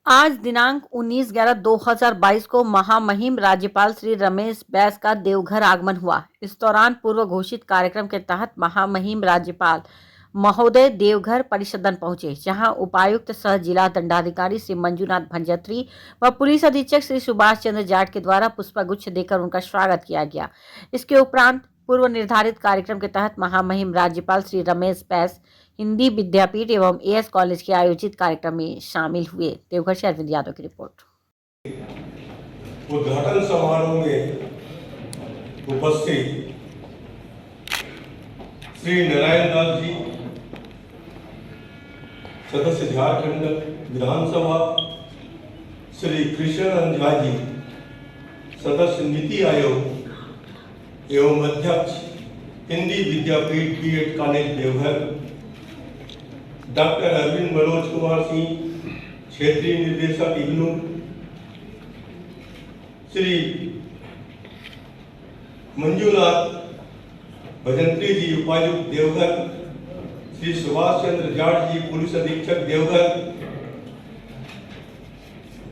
आज दिनांक 19/11/2022 को महामहिम राज्यपाल श्री रमेश बैस का देवघर आगमन हुआ। इस दौरान पूर्व घोषित कार्यक्रम के तहत महामहिम राज्यपाल महोदय देवघर परिसदन पहुंचे, जहां उपायुक्त सह जिला दंडाधिकारी श्री मंजूनाथ भंजत्री व पुलिस अधीक्षक श्री सुभाष चंद्र जाट के द्वारा पुष्पगुच्छ देकर उनका स्वागत किया गया। इसके उपरांत पूर्व निर्धारित कार्यक्रम के तहत महामहिम राज्यपाल श्री रमेश बैस हिंदी विद्यापीठ एवं एएस कॉलेज के आयोजित कार्यक्रम में शामिल हुए। देवघर से अरविंद यादव की रिपोर्ट। उद्घाटन समारोह में उपस्थित श्री नारायण दास जी, सदस्य झारखंड विधानसभा, श्री कृष्ण झा जी, सदस्य नीति आयोग एवं अध्यक्ष Hindi Vidyapeeth B Ed college Deoghar, doctor Arvind Manoj Kumar Singh, क्षेत्रीय निर्देशक इग्नू, श्री मंजूनाथ भजंत्री जी, उपायुक्त देवघर, श्री सुभाष चंद्र जाट जी, पुलिस अधीक्षक देवघर,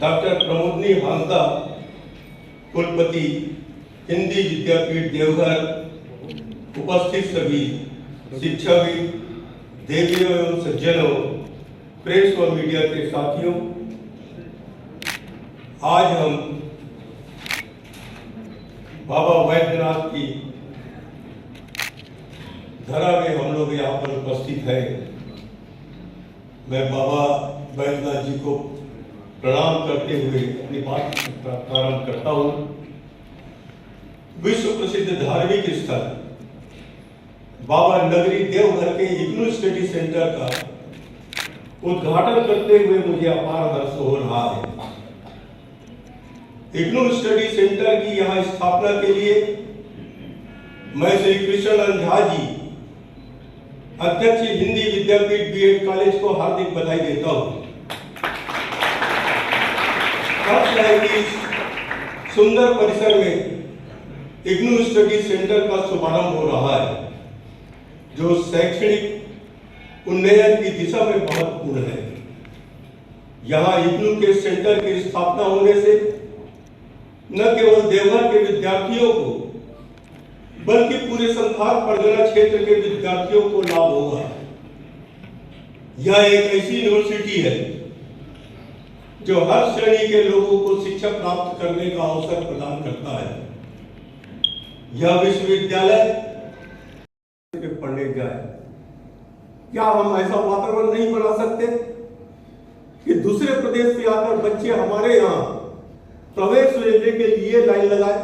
डॉक्टर प्रमोदनी हांसदा, कुलपति हिंदी विद्यापीठ देवघर, उपस्थित सभी शिक्षाविद, देवियों एवं सज्जनों, प्रेस व मीडिया के साथियों, आज हम बाबा वैद्यनाथ की धरा में हम लोग यहाँ पर उपस्थित हैं। मैं बाबा वैद्यनाथ जी को प्रणाम करते हुए अपनी बात प्रारंभ करता हूँ। विश्व प्रसिद्ध धार्मिक स्थल बाबा नगरी देवघर के इग्नू स्टडी सेंटर का उद्घाटन करते हुए मुझे अपार हर्ष हो रहा है। इग्नू स्टडी सेंटर की यहाँ स्थापना के लिए मैं श्री कृष्ण झा जी, अध्यक्ष हिंदी विद्यापीठ बीएड कॉलेज को हार्दिक बधाई देता हूँ। इस सुंदर परिसर में इग्नू स्टडी सेंटर का शुभारंभ हो रहा है, जो शैक्षणिक उन्नयन की दिशा में महत्वपूर्ण है। यहाँ इग्नू के सेंटर की स्थापना होने से न केवल देवघर के विद्यार्थियों को बल्कि पूरे संथाल परगना क्षेत्र के विद्यार्थियों को लाभ होगा। यह एक ऐसी यूनिवर्सिटी है जो हर श्रेणी के लोगों को शिक्षा प्राप्त करने का अवसर प्रदान करता है। यह विश्वविद्यालय पढ़ने जाए, क्या हम ऐसा वातावरण नहीं बना सकते कि दूसरे प्रदेश से आकर बच्चे हमारे यहाँ प्रवेश लेने के लिए लाइन लगाए?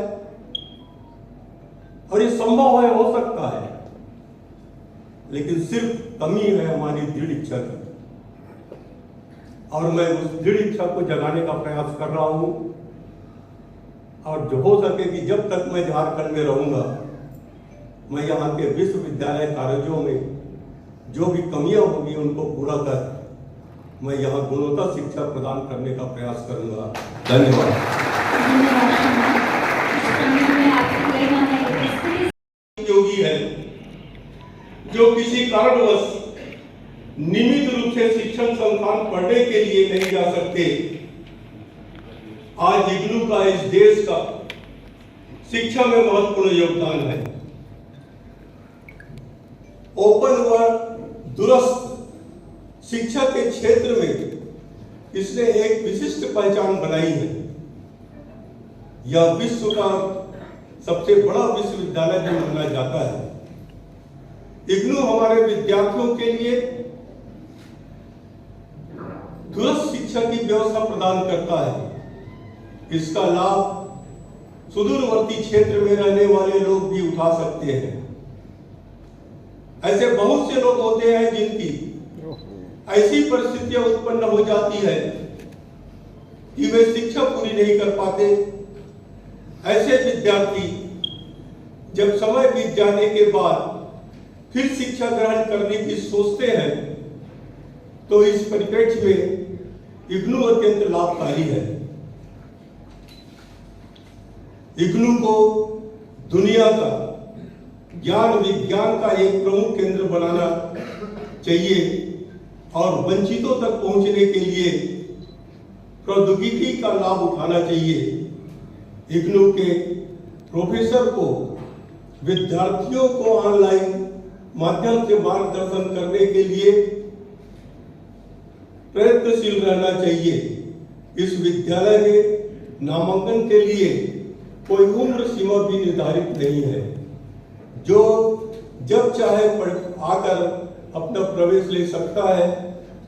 और ये संभव है, हो सकता है, लेकिन सिर्फ कमी है हमारी दृढ़ इच्छा की। और मैं उस दृढ़ इच्छा को जगाने का प्रयास कर रहा हूं। और जो हो सके कि जब तक मैं झारखंड में रहूंगा, मैं यहाँ के विश्वविद्यालय कॉलेजों में जो भी कमियां होगी उनको पूरा कर मैं यहाँ गुणवत्ता शिक्षा प्रदान करने का प्रयास करूंगा। धन्यवाद। योगी है जो किसी कारणवश नियमित रूप से शिक्षण संस्थान पढ़ने के लिए नहीं जा सकते, आज इग्नू का इस देश का शिक्षा में महत्वपूर्ण योगदान है। ओपन व दूरस्थ शिक्षा के क्षेत्र में इसने एक विशिष्ट पहचान बनाई है। यह विश्व का सबसे बड़ा विश्वविद्यालय भी माना जाता है। इग्नू हमारे विद्यार्थियों के लिए दूरस्थ शिक्षा की व्यवस्था प्रदान करता है। इसका लाभ सुदूरवर्ती क्षेत्र में रहने वाले लोग भी उठा सकते हैं। ऐसे बहुत से लोग होते हैं जिनकी ऐसी परिस्थितियां उत्पन्न हो जाती है कि वे शिक्षा पूरी नहीं कर पाते। ऐसे विद्यार्थी जब समय बीत जाने के बाद फिर शिक्षा ग्रहण करने की सोचते हैं, तो इस परिप्रेक्ष्य में इग्नू अत्यंत लाभकारी है। इग्नू को दुनिया का ज्ञान विज्ञान का एक प्रमुख केंद्र बनाना चाहिए और वंचितों तक पहुंचने के लिए प्रौद्योगिकी का लाभ उठाना चाहिए। इग्नू के प्रोफेसर को विद्यार्थियों को ऑनलाइन माध्यम से मार्गदर्शन करने के लिए प्रयत्नशील रहना चाहिए। इस विद्यालय में नामांकन के लिए कोई उम्र सीमा भी निर्धारित नहीं है, जो जब चाहे आकर अपना प्रवेश ले सकता है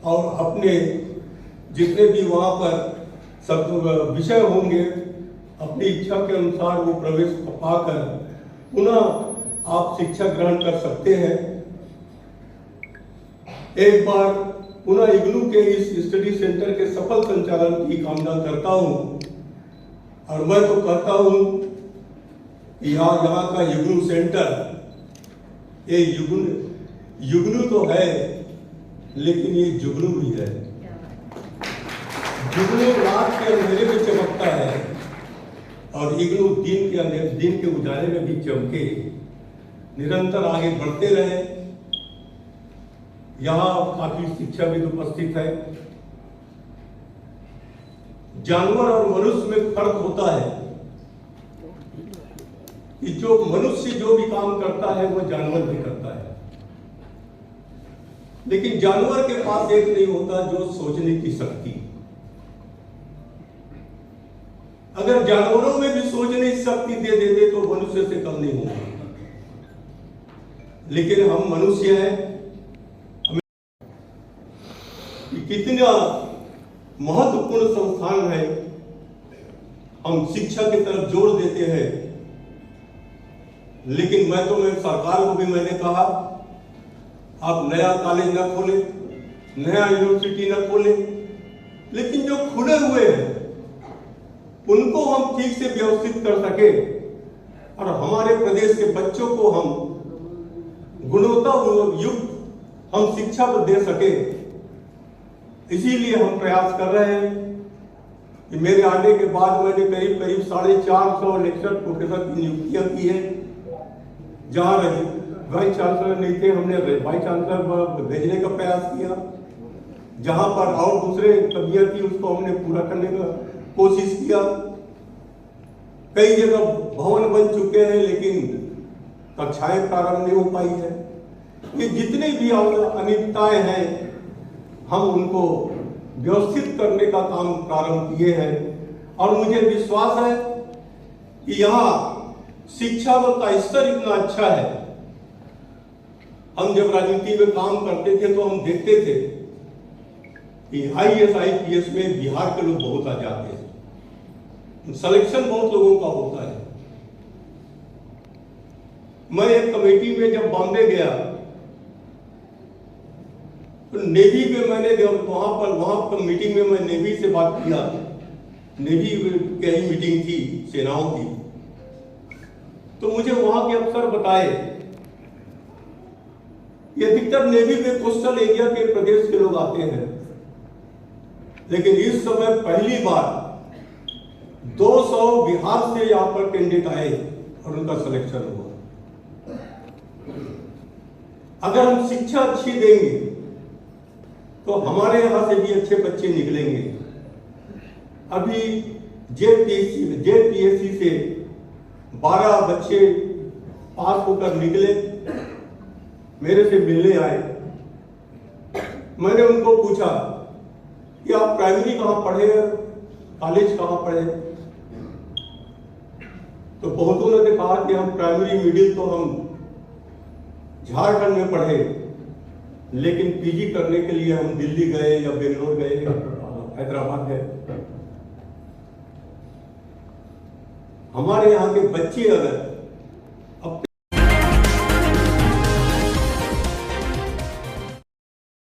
और अपने जितने भी वहाँ पर सब विषय होंगे अपनी इच्छा के अनुसार वो प्रवेश पाकर पुनः आप शिक्षा ग्रहण कर सकते हैं। एक बार पुनः इग्नू के इस स्टडी सेंटर के सफल संचालन की कामना करता हूं और मैं तो कहता हूं कि यहाँ का इग्नू सेंटर ये युगनू तो है, लेकिन ये जुगनू भी है। जुगनू रात के अंधेरे में चमकता है और इग्नू दिन के उजाले में भी चमके। निरंतर आगे बढ़ते रहे। यहाँ काफी शिक्षाविद उपस्थित है। जानवर और मनुष्य में फर्क होता है कि जो मनुष्य जो भी काम करता है वो जानवर भी करता है, लेकिन जानवर के पास एक नहीं होता जो सोचने की शक्ति। अगर जानवरों में भी सोचने की शक्ति दे देते तो मनुष्य से कम नहीं होगा, लेकिन हम मनुष्य हैं। हमें कितना महत्वपूर्ण संस्थान है, हम शिक्षा की तरफ जोर देते हैं, लेकिन मैं सरकार को भी मैंने कहा आप नया कॉलेज न खोले, नया यूनिवर्सिटी न खोले, लेकिन जो खुले हुए हैं उनको हम ठीक से व्यवस्थित कर सके और हमारे प्रदेश के बच्चों को हम गुणवत्ता युक्त हम शिक्षा को दे सके। इसीलिए हम प्रयास कर रहे हैं कि मेरे आने के बाद मैंने करीब 450 लेक्चर प्रोफेसर की नियुक्तियां की है। जहां वाइस चांसलर नहीं थे, हमने वाइस चांसलर भेजने का प्रयास किया। जहां पर और दूसरे कमियां थी उसको हमने पूरा करने का कोशिश किया। कई जगह भवन बन चुके हैं, लेकिन कक्षाएं प्रारंभ नहीं हो पाई है। ये जितने भी अनियमितताएं हैं हम उनको व्यवस्थित करने का काम प्रारंभ किए हैं और मुझे विश्वास है कि यहाँ शिक्षा का स्तर इतना अच्छा है। हम जब राजनीति में काम करते थे तो हम देखते थे कि IAS IPS में बिहार के लोग बहुत आ जाते हैं, सिलेक्शन बहुत लोगों का होता है। मैं एक कमेटी में जब बॉम्बे गया तो नेवी में मैंने वहां पर मीटिंग में मैं नेवी से बात किया। नेवी की ही मीटिंग थी सेनाओं की, तो मुझे वहां के अफसर बताए कि अधिकतर नेवी में कोस्टल एरिया के प्रदेश के लोग आते हैं, लेकिन इस समय पहली बार 200 बिहार से यहां पर कैंडिडेट आए और उनका सिलेक्शन हुआ। अगर हम शिक्षा अच्छी देंगे तो हमारे यहां से भी अच्छे बच्चे निकलेंगे। अभी JPSC से 12 बच्चे पास होकर निकले, मेरे से मिलने आए। मैंने उनको पूछा कि आप प्राइमरी कहाँ पढ़े, कॉलेज कहाँ पढ़े? तो बहुतों ने कहा कि हम प्राइमरी मिडिल तो हम झारखंड में पढ़े, लेकिन PG करने के लिए हम दिल्ली गए या बेंगलोर गए या हैदराबाद गए। हमारे यहाँ के बच्चे अगर